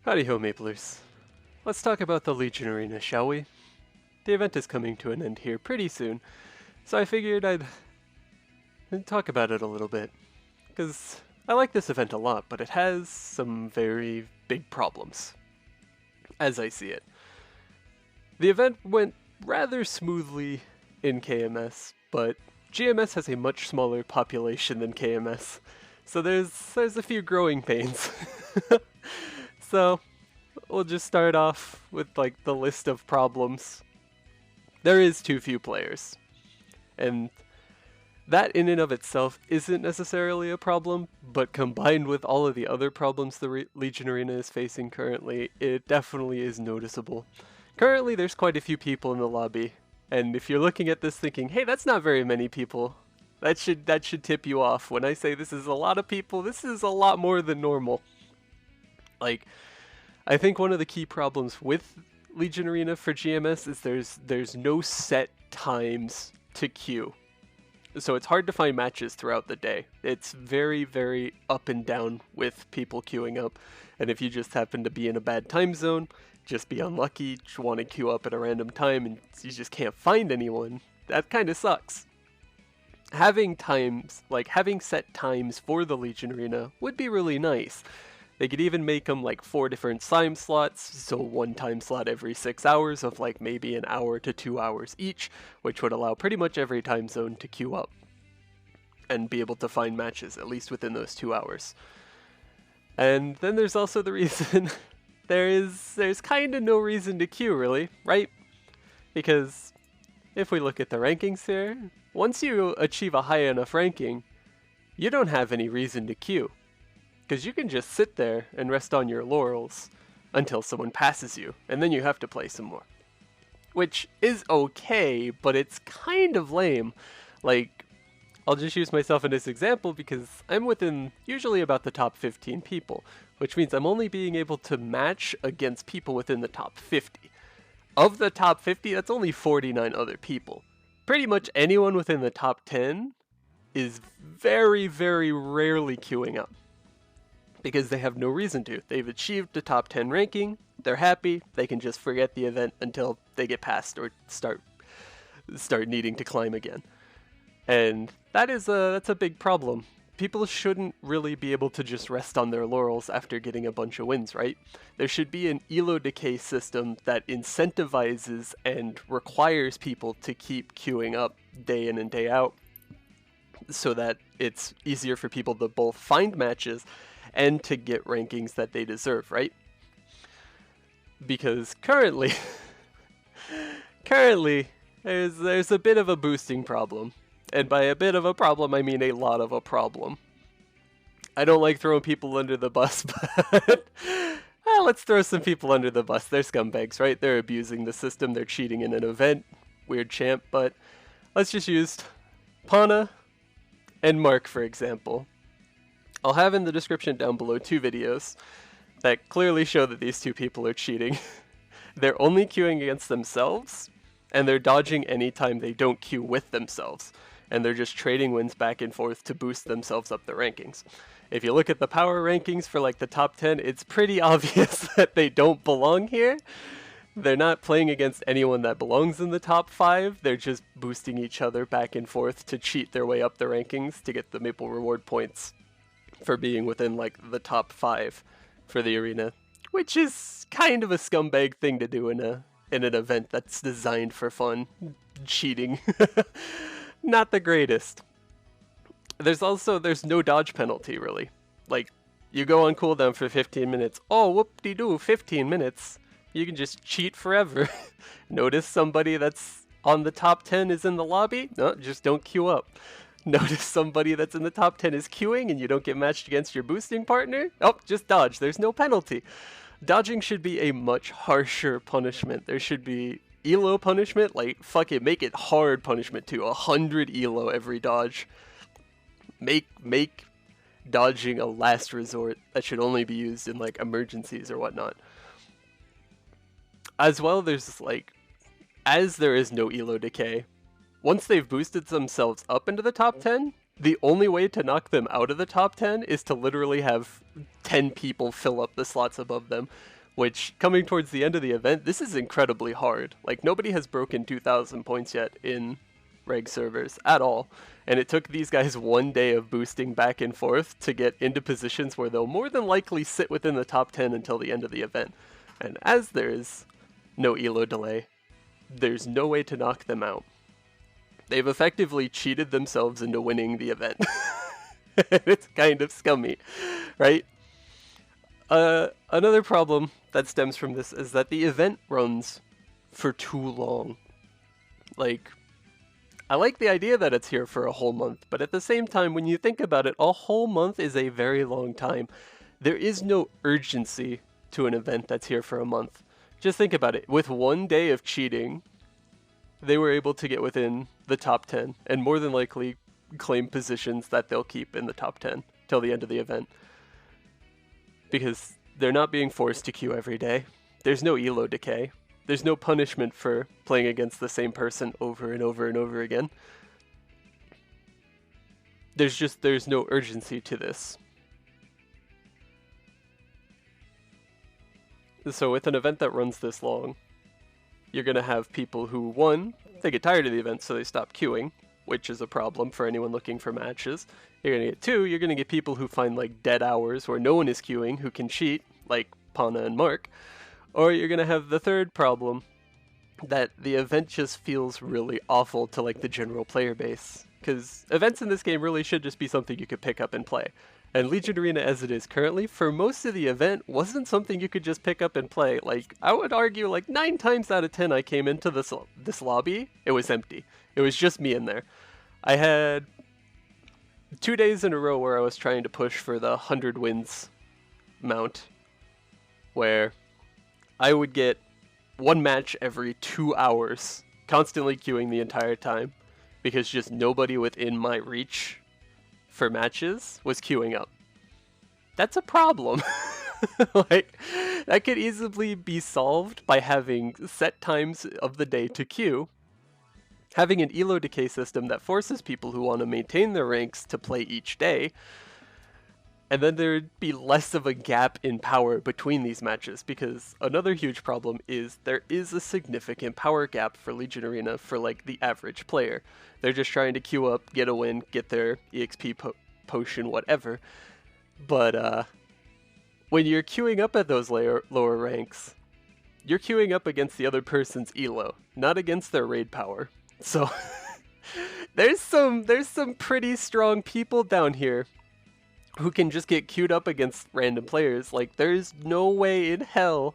Howdy ho, Maplers. Let's talk about the Legion Arena, shall we? The event is coming to an end here pretty soon, so I figured I'd talk about it a little bit. Because I like this event a lot, but it has some very big problems, as I see it. The event went rather smoothly in KMS, but GMS has a much smaller population than KMS, so there's a few growing pains. So, we'll just start off with like the list of problems. There is too few players. And that in and of itself isn't necessarily a problem, but combined with all of the other problems the Legion Arena is facing currently, it definitely is noticeable. Currently there's quite a few people in the lobby, and if you're looking at this thinking, hey, that's not very many people, that should tip you off. When I say this is a lot of people, this is a lot more than normal. Like, I think one of the key problems with Legion Arena for GMS is there's no set times to queue. So it's hard to find matches throughout the day. It's very, very up and down with people queuing up. And if you just happen to be in a bad time zone, just be unlucky, just want to queue up at a random time and you just can't find anyone, that kind of sucks. Having set times for the Legion Arena would be really nice. They could even make them like 4 different time slots, so one time slot every 6 hours of like maybe an hour to 2 hours each, which would allow pretty much every time zone to queue up and be able to find matches, at least within those 2 hours. And then there's also the reason there's kind of no reason to queue, really, right? Because if we look at the rankings here, once you achieve a high enough ranking, you don't have any reason to queue. Because you can just sit there and rest on your laurels until someone passes you, and then you have to play some more. Which is okay, but it's kind of lame. Like, I'll just use myself in this example because I'm within usually about the top 15 people, which means I'm only being able to match against people within the top 50. Of the top 50, that's only 49 other people. Pretty much anyone within the top 10 is very, very rarely queuing up. Because they have no reason to. They've achieved the top 10 ranking, they're happy, they can just forget the event until they get past or start needing to climb again. And that's a big problem. People shouldn't really be able to just rest on their laurels after getting a bunch of wins, right? There should be an elo decay system that incentivizes and requires people to keep queuing up day in and day out so that it's easier for people to both find matches and to get rankings that they deserve, right? Because currently there's a bit of a boosting problem. And by a bit of a problem, I mean a lot of a problem. I don't like throwing people under the bus, but let's throw some people under the bus. They're scumbags, right? They're abusing the system, they're cheating in an event. Weird champ, but let's just use Pana and Mark, for example. I'll have in the description down below 2 videos that clearly show that these 2 people are cheating. They're only queuing against themselves, and they're dodging anytime they don't queue with themselves. And they're just trading wins back and forth to boost themselves up the rankings. If you look at the power rankings for like the top 10, it's pretty obvious that they don't belong here. They're not playing against anyone that belongs in the top 5, they're just boosting each other back and forth to cheat their way up the rankings to get the Maple reward points for being within like the top 5 for the arena, which is kind of a scumbag thing to do in an event that's designed for fun. Cheating. Not the greatest. There's no dodge penalty, really. Like, you go on cooldown for 15 minutes. Oh, whoop-de-doo, 15 minutes. You can just cheat forever. Notice somebody that's on the top 10 is in the lobby? No, just don't queue up. Notice somebody that's in the top 10 is queuing and you don't get matched against your boosting partner? Oh, just dodge. There's no penalty. Dodging should be a much harsher punishment. There should be elo punishment, like, fuck it, make it hard punishment too. 100 elo every dodge. Make dodging a last resort that should only be used in, like, emergencies or whatnot. As well, there's, like, as there is no elo decay, once they've boosted themselves up into the top 10, the only way to knock them out of the top 10 is to literally have 10 people fill up the slots above them, which, coming towards the end of the event, this is incredibly hard. Like, nobody has broken 2,000 points yet in reg servers at all, and it took these guys one day of boosting back and forth to get into positions where they'll more than likely sit within the top 10 until the end of the event. And as there is no elo delay, there's no way to knock them out. They've effectively cheated themselves into winning the event. It's kind of scummy, right? Another problem that stems from this is that the event runs for too long. Like, I like the idea that it's here for a whole month, but at the same time, when you think about it, a whole month is a very long time. There is no urgency to an event that's here for a month. Just think about it. With one day of cheating, they were able to get within the top 10 and more than likely claim positions that they'll keep in the top 10 till the end of the event. Because they're not being forced to queue every day. There's no elo decay. There's no punishment for playing against the same person over and over and over again. There's no urgency to this. So with an event that runs this long, you're going to have people who, one, they get tired of the event so they stop queuing, which is a problem for anyone looking for matches. You're going to get two, you're going to get people who find like dead hours where no one is queuing, who can cheat, like Pana and Mark. Or you're going to have the third problem, that the event just feels really awful to like the general player base. Because events in this game really should just be something you could pick up and play. And Legion Arena as it is currently, for most of the event, wasn't something you could just pick up and play. Like, I would argue like 9 times out of 10 I came into this lobby, it was empty. It was just me in there. I had 2 days in a row where I was trying to push for the 100 wins mount, where I would get one match every 2 hours, constantly queuing the entire time, because just nobody within my reach for matches was queuing up. That's a problem. Like, that could easily be solved by having set times of the day to queue, having an elo decay system that forces people who want to maintain their ranks to play each day, and then there'd be less of a gap in power between these matches, because another huge problem is there is a significant power gap for Legion Arena for like the average player. They're just trying to queue up, get a win, get their EXP potion, whatever. But when you're queuing up at those lower ranks, you're queuing up against the other person's elo, not against their raid power. So there's some pretty strong people down here who can just get queued up against random players. Like, there's no way in hell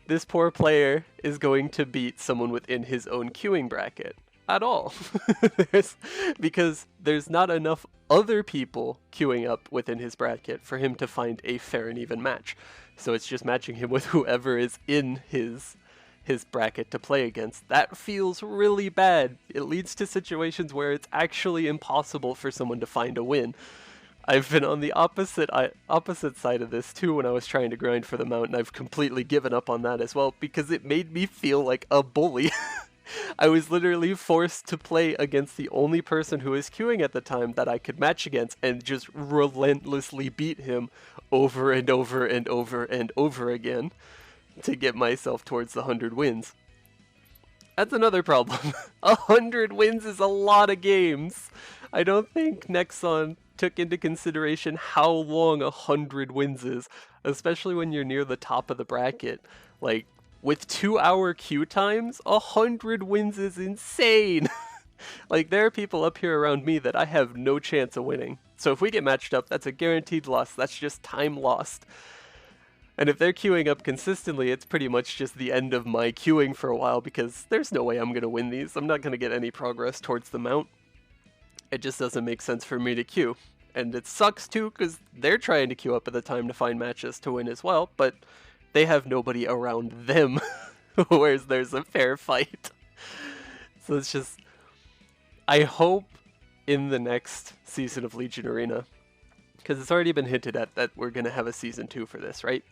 this poor player is going to beat someone within his own queuing bracket at all. Because there's not enough other people queuing up within his bracket for him to find a fair and even match. So it's just matching him with whoever is in his bracket to play against. That feels really bad. It leads to situations where it's actually impossible for someone to find a win. I've been on the opposite side of this too when I was trying to grind for the mount, and I've completely given up on that as well because it made me feel like a bully. I was literally forced to play against the only person who was queuing at the time that I could match against and just relentlessly beat him over and over and over and over again to get myself towards the 100 wins. That's another problem. 100 wins is a lot of games. I don't think Nexon took into consideration how long 100 wins is, especially when you're near the top of the bracket. Like, with 2-hour queue times, 100 wins is insane. Like, there are people up here around me that I have no chance of winning. So if we get matched up, that's a guaranteed loss. That's just time lost. And if they're queuing up consistently, it's pretty much just the end of my queuing for a while, because there's no way I'm going to win these. I'm not going to get any progress towards the mount. It just doesn't make sense for me to queue. And it sucks too, because they're trying to queue up at the time to find matches to win as well, but they have nobody around them, whereas there's a fair fight. So it's just, I hope in the next season of Legion Arena, because it's already been hinted at that we're going to have a season 2 for this, right?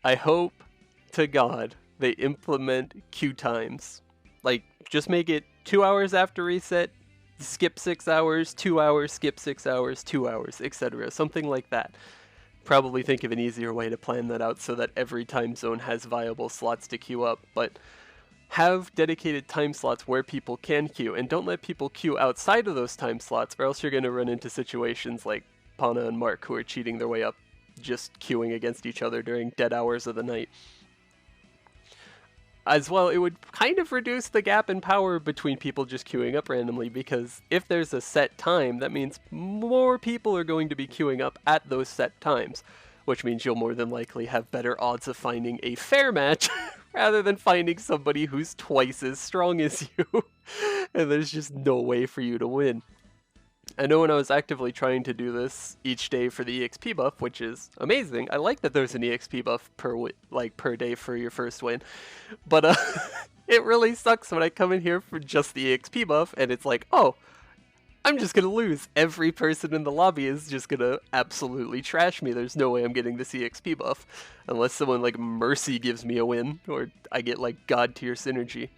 I hope to God they implement queue times. Like, just make it 2 hours after reset, skip 6 hours, 2 hours, skip 6 hours, 2 hours, etc. Something like that. Probably think of an easier way to plan that out so that every time zone has viable slots to queue up, but have dedicated time slots where people can queue, and don't let people queue outside of those time slots, or else you're going to run into situations like Pana and Mark, who are cheating their way up just queuing against each other during dead hours of the night. As well, it would kind of reduce the gap in power between people just queuing up randomly, because if there's a set time, that means more people are going to be queuing up at those set times, which means you'll more than likely have better odds of finding a fair match rather than finding somebody who's twice as strong as you, and there's just no way for you to win. I know when I was actively trying to do this each day for the EXP buff, which is amazing. I like that there's an EXP buff per day for your first win, but it really sucks when I come in here for just the EXP buff and it's like, oh, I'm just gonna lose. Every person in the lobby is just gonna absolutely trash me. There's no way I'm getting this EXP buff unless someone like Mercy gives me a win or I get like God tier synergy.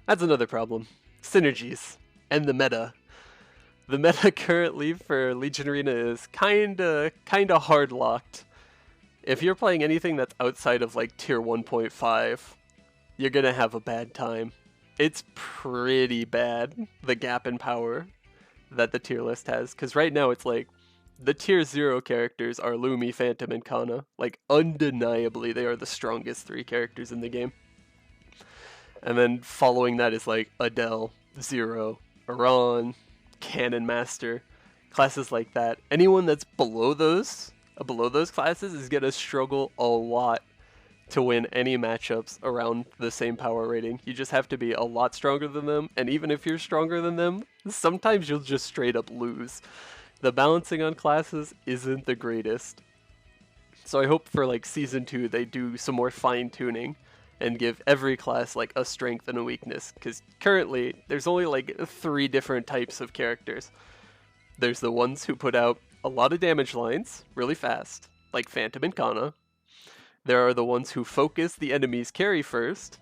That's another problem. Synergies and the meta. The meta currently for Legion Arena is kinda hard locked. If you're playing anything that's outside of like tier 1.5, you're gonna have a bad time. It's pretty bad, the gap in power that the tier list has, because right now it's like the tier 0 characters are Lumi, Phantom, and Kana. Like, undeniably, they are the strongest 3 characters in the game. And then following that is like Adele, Zero, Iran, Cannon Master, classes like that. Anyone that's below those classes is gonna struggle a lot to win any matchups around the same power rating. You just have to be a lot stronger than them, and even if you're stronger than them, sometimes you'll just straight up lose. The balancing on classes isn't the greatest. So I hope for like Season 2 they do some more fine tuning and give every class like a strength and a weakness, because currently there's only like 3 different types of characters. There's the ones who put out a lot of damage lines really fast, like Phantom and Kana. There are the ones who focus the enemy's carry first,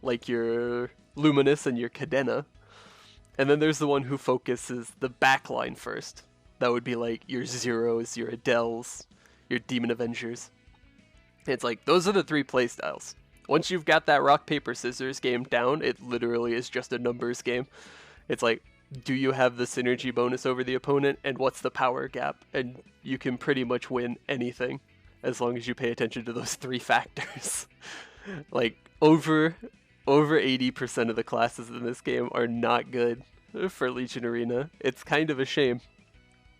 like your Luminous and your Cadena. And then there's the one who focuses the backline first. That would be like your Zeros, your Adeles, your Demon Avengers. It's like, those are the 3 playstyles. Once you've got that rock, paper, scissors game down, it literally is just a numbers game. It's like, do you have the synergy bonus over the opponent, and what's the power gap? And you can pretty much win anything as long as you pay attention to those 3 factors. Like, over 80% of the classes in this game are not good for Legion Arena. It's kind of a shame,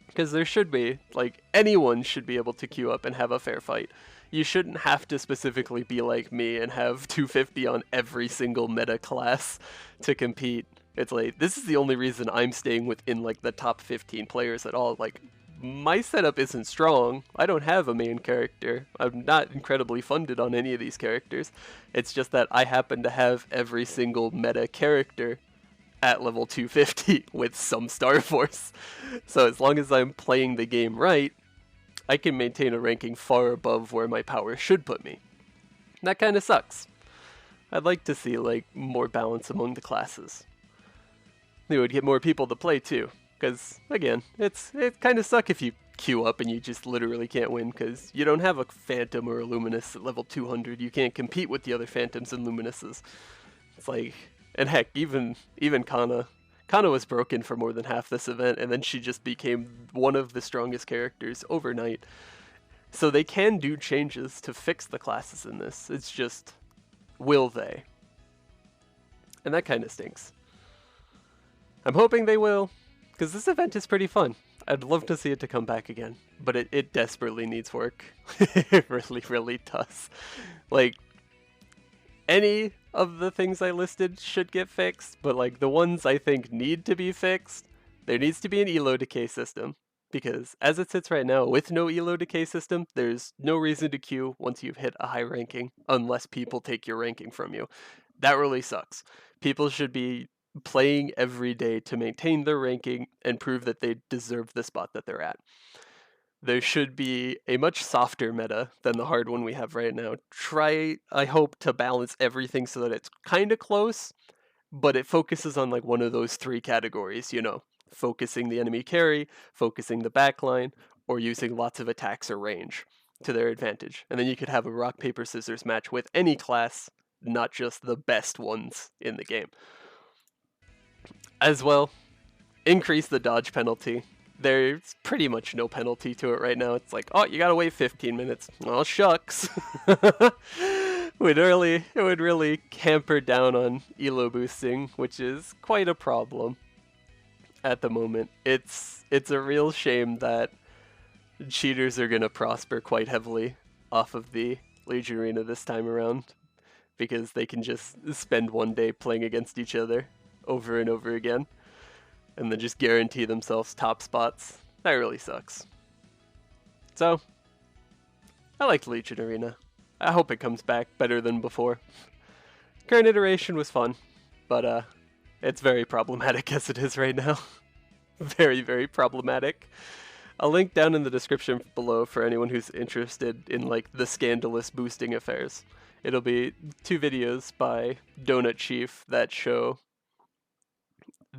because there should be, like, anyone should be able to queue up and have a fair fight. You shouldn't have to specifically be like me and have 250 on every single meta class to compete. It's like, this is the only reason I'm staying within like the top 15 players at all. Like, my setup isn't strong. I don't have a main character. I'm not incredibly funded on any of these characters. It's just that I happen to have every single meta character at level 250 with some Star Force. So as long as I'm playing the game right, I can maintain a ranking far above where my power should put me. And that kind of sucks. I'd like to see like more balance among the classes. They would get more people to play too, because again, it kind of sucks if you queue up and you just literally can't win because you don't have a Phantom or a Luminous at level 200. You can't compete with the other Phantoms and Luminuses. It's like, and heck, even Kana. Kana was broken for more than half this event, and then she just became one of the strongest characters overnight. So they can do changes to fix the classes in this. It's just, will they? And that kind of stinks. I'm hoping they will, because this event is pretty fun. I'd love to see it to come back again, but it desperately needs work. It really, really does. Like, any of the things I listed should get fixed, but like the ones I think need to be fixed, there needs to be an elo decay system, because as it sits right now, with no elo decay system, there's no reason to queue once you've hit a high ranking, unless people take your ranking from you. That really sucks. People should be playing every day to maintain their ranking and prove that they deserve the spot that they're at. There should be a much softer meta than the hard one we have right now. Try, I hope, to balance everything so that it's kind of close, but it focuses on like one of those three categories, you know, focusing the enemy carry, focusing the backline, or using lots of attacks or range to their advantage. And then you could have a rock, paper, scissors match with any class, not just the best ones in the game. As well, increase the dodge penalty. There's pretty much no penalty to it right now. It's like, oh, you gotta wait 15 minutes. Oh, shucks. It would really hamper down on elo boosting, which is quite a problem at the moment. It's a real shame that cheaters are gonna prosper quite heavily off of the Legion Arena this time around, because they can just spend one day playing against each other over and over again, and then just guarantee themselves top spots. That really sucks. So, I liked Legion Arena. I hope it comes back better than before. Current iteration was fun, but it's very problematic as it is right now. Very, very problematic. I'll link down in the description below for anyone who's interested in like the scandalous boosting affairs. It'll be 2 videos by Donut Chief that show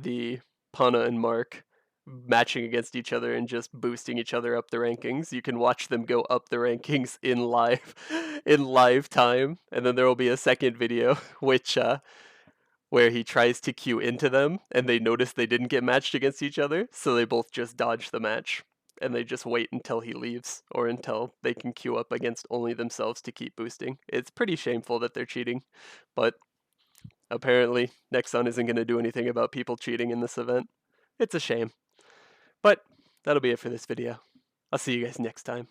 the Pana and Mark matching against each other and just boosting each other up the rankings. You can watch them go up the rankings in live time, and then there will be a second video which where he tries to queue into them and they notice they didn't get matched against each other, so they both just dodge the match and they just wait until he leaves or until they can queue up against only themselves to keep boosting. It's pretty shameful that they're cheating, but apparently Nexon isn't going to do anything about people cheating in this event. It's a shame. But that'll be it for this video. I'll see you guys next time.